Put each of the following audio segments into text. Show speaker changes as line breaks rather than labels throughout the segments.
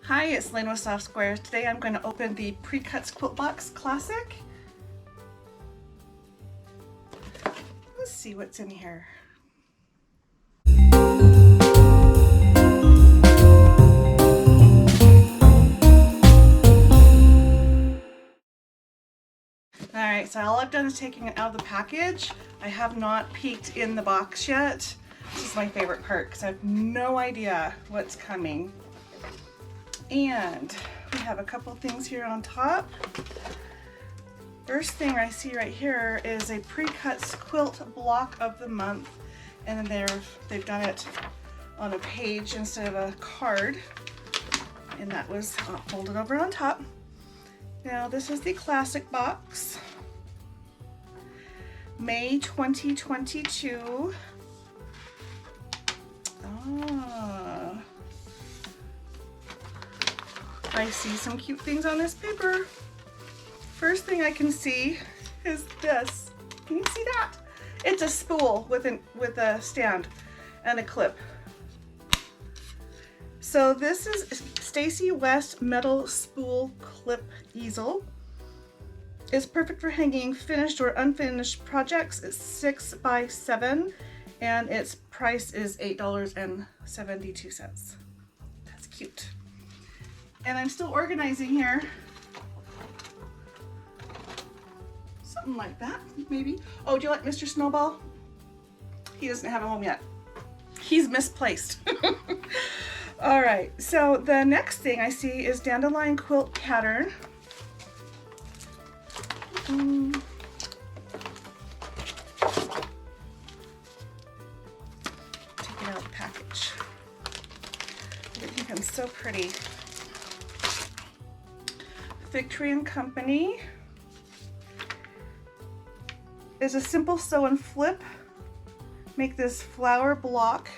Hi, it's Lynn with Soft Square. Today I'm going to open the PreCut Quilt Box Classic. Let's see what's in here. Alright, so all I've done is taking it out of the package. I have not peeked in the box yet. This is my favorite part because I have no idea what's coming. And we have a couple things here on top. First thing I see right here is a PreCut Quilt Block of the Month, and then they've done it on a page instead of a card, and that was folded over on top. Now this is the classic box, May 2022. I see some cute things on this paper. First thing I can see is this. Can you see that? It's a spool with a stand and a clip. So this is Stacy West Metal Spool Clip Easel. It's perfect for hanging finished or unfinished projects. It's 6 by 7 and its price is $8.72. That's cute. And I'm still organizing here. Something like that, maybe. Oh, do you like Mr. Snowball? He doesn't have a home yet. He's misplaced. All right, so the next thing I see is Dandelion Quilt Pattern. Take it out of the package. I think I'm so pretty. Victory & Company is a simple sew and flip. Make this flower block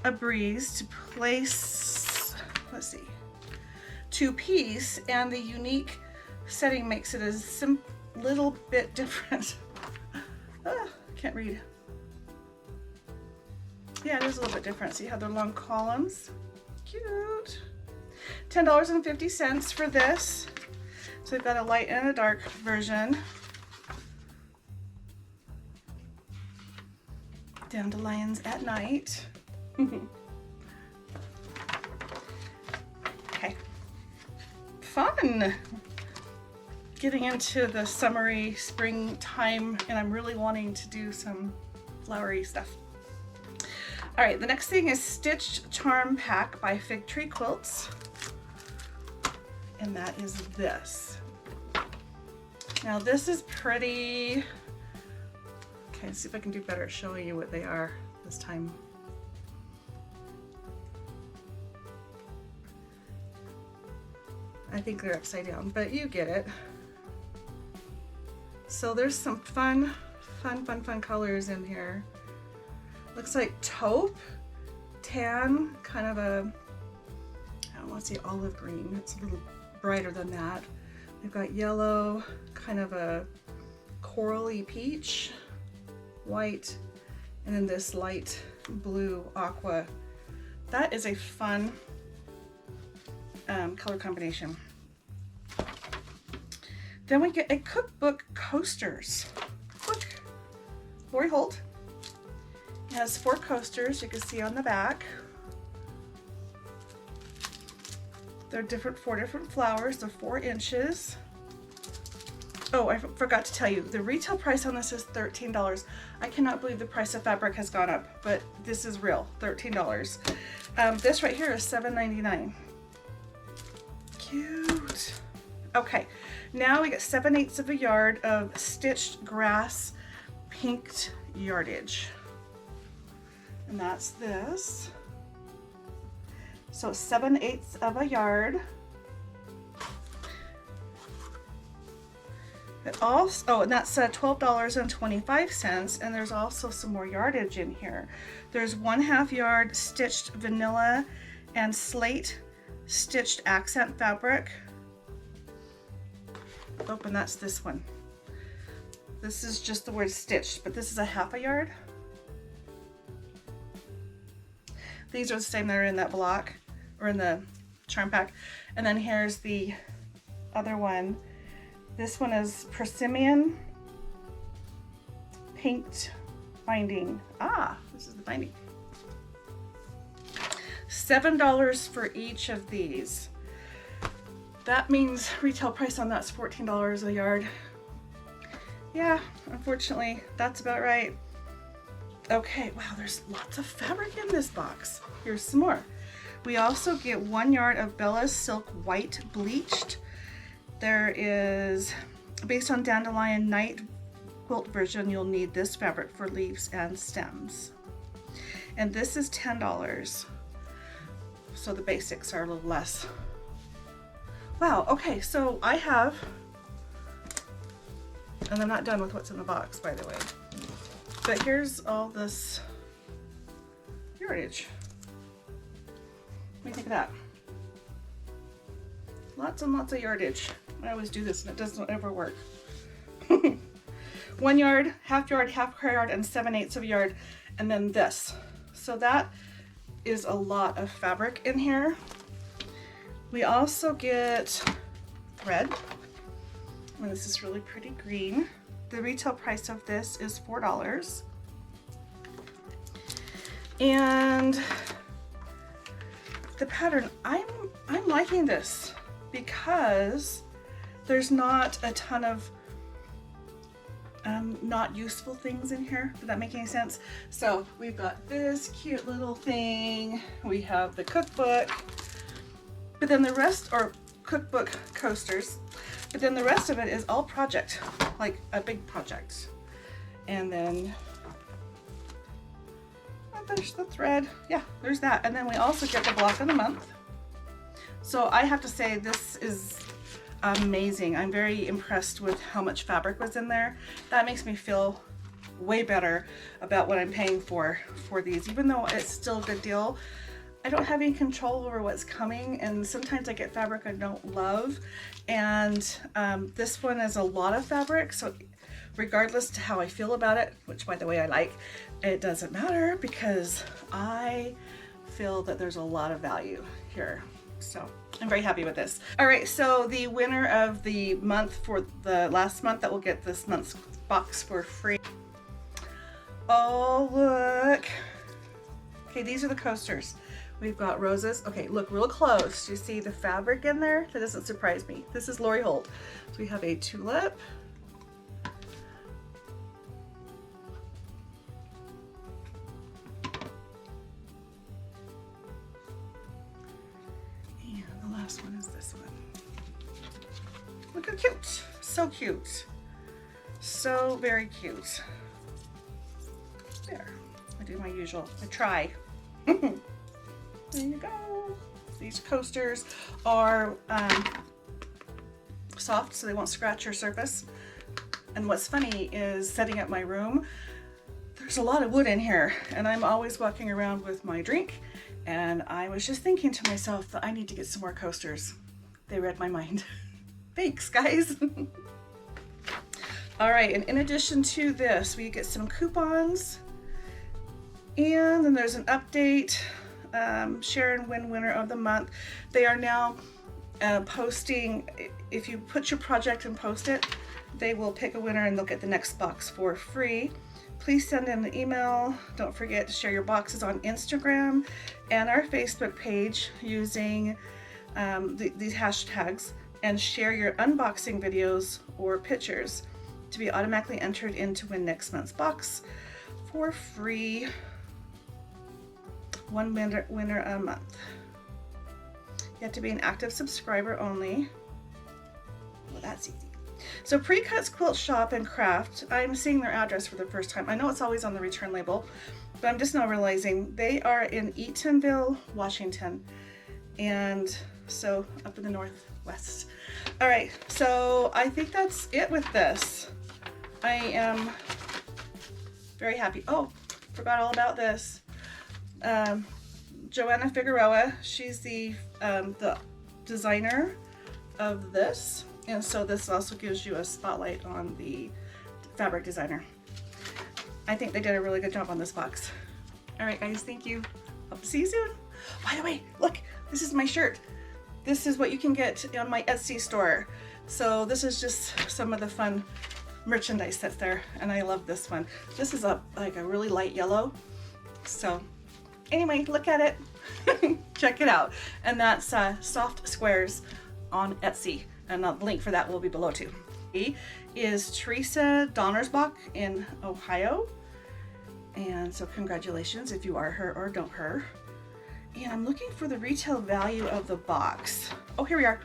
a breeze to place, let's see, 2-piece, and the unique setting makes it a little bit different. Can't read. Yeah, it is a little bit different. See how they're long columns? Cute. $10.50 for this. So we've got a light and a dark version. Dandelions at night. Okay. Fun! Getting into the summery springtime, and I'm really wanting to do some flowery stuff. All right, the next thing is Stitched Charm Pack by Fig Tree Quilts. And that is this. Now this is pretty. Okay, let's see if I can do better at showing you what they are this time. I think they're upside down, but you get it. So there's some fun colors in here. Looks like taupe, tan, kind of a, I don't want to say olive green. It's a little brighter than that. We've got yellow, kind of a corally peach, white, and then this light blue aqua. That is a fun color combination. Then we get a Cookbook Coasters. Look, Lori Holt. It has 4 coasters, you can see on the back. They're 4 different flowers. They're 4 inches. Oh, I forgot to tell you, the retail price on this is $13. I cannot believe the price of fabric has gone up, but this is real, $13. This right here is $7.99. Cute. Okay, now we get 7/8 of a yard of stitched grass pinked yardage. And that's this. So 7/8 of a yard. It also, and that's $12.25, and there's also some more yardage in here. There's 1/2 yard stitched vanilla and slate stitched accent fabric. Oh, and that's this one. This is just the word stitched, but this is a 1/2 yard. These are the same that are in that block, or in the charm pack. And then here's the other one. This one is Persimmon Paint Binding. Ah, this is the binding. $7 for each of these. That means retail price on that's $14 a yard. Yeah, unfortunately, that's about right. Okay, wow, there's lots of fabric in this box. Here's some more. We also get 1 yard of Bella's Silk White Bleached. There is, based on Dandelion Night quilt version, you'll need this fabric for leaves and stems. And this is $10. So the basics are a little less. Wow, okay, so I have, and I'm not done with what's in the box, by the way, but here's all this yardage. What do you think of that? Lots and lots of yardage. I always do this and it doesn't ever work. 1 yard, half yard, and 7/8 of a yard, and then this. So that is a lot of fabric in here. We also get thread, and this is really pretty green. The retail price of this is $4. And the pattern, I'm liking this because there's not a ton of not useful things in here. Does that make any sense? So we've got this cute little thing. We have the cookbook, but then the rest are Cookbook Coasters. But then the rest of it is all project, like a big project. And then there's the thread. Yeah, there's that. And then we also get the block of the month. So I have to say this is amazing. I'm very impressed with how much fabric was in there. That makes me feel way better about what I'm paying for these. Even though it's still a good deal, I don't have any control over what's coming, and sometimes I get fabric I don't love. And this one is a lot of fabric, so regardless to how I feel about it, which by the way I like, it doesn't matter because I feel that there's a lot of value here. So I'm very happy with this. All right, so the winner of the month for the last month that will get this month's box for free. Oh, look. Okay, these are the coasters. We've got roses. Okay, look real close. You see the fabric in there? That doesn't surprise me. This is Lori Holt. So we have a tulip. And the last one is this one. Look how cute. So cute. So very cute. There. I do my usual. I try. There you go. These coasters are soft, so they won't scratch your surface. And what's funny is setting up my room, there's a lot of wood in here, and I'm always walking around with my drink, and I was just thinking to myself that I need to get some more coasters. They read my mind. Thanks, guys. All right, and in addition to this, we get some coupons, and then there's an update. Sharon win winner of the month. They are now posting, if you put your project and post it, they will pick a winner and they'll get the next box for free. Please send in an email. Don't forget to share your boxes on Instagram and our Facebook page using these hashtags, and share your unboxing videos or pictures to be automatically entered in to win next month's box for free. One winner a month. You have to be an active subscriber only. Well, that's easy. So PreCut Quilt Shop and Craft, I'm seeing their address for the first time. I know it's always on the return label, but I'm just now realizing they are in Eatonville, Washington. And so up in the Northwest. All right, so I think that's it with this. I am very happy. Oh, forgot all about this. Joanna Figueroa, she's the designer of this, and so this also gives you a spotlight on the fabric designer. I think they did a really good job on this box. All right, guys, thank you. Hope to see you soon. By the way, look, this is my shirt. This is what you can get on my Etsy store. So this is just some of the fun merchandise that's there, and I love this one. This is like a really light yellow. So anyway, look at it. Check it out. And that's Soft Squares on Etsy, and the link for that will be below too. Is Teresa Donnersbach in Ohio, and so congratulations if you are her or don't her. And I'm looking for the retail value of the box. Oh, here we are.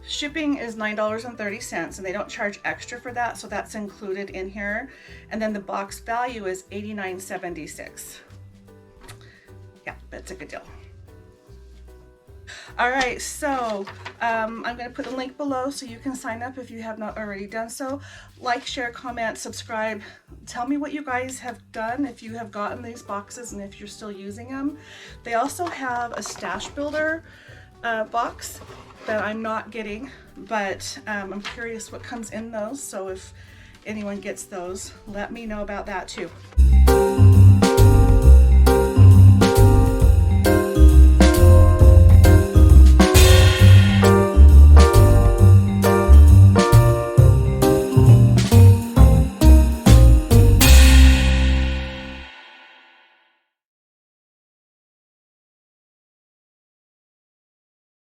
Shipping is $9.30, and they don't charge extra for that, so that's included in here. And then the box value is $89.76. Yeah, that's a good deal. All right, so I'm going to put the link below so you can sign up if you have not already done so. Like, share, comment, subscribe. Tell me what you guys have done, if you have gotten these boxes and if you're still using them. They also have a stash builder box that I'm not getting, but I'm curious what comes in those. So if anyone gets those, let me know about that too.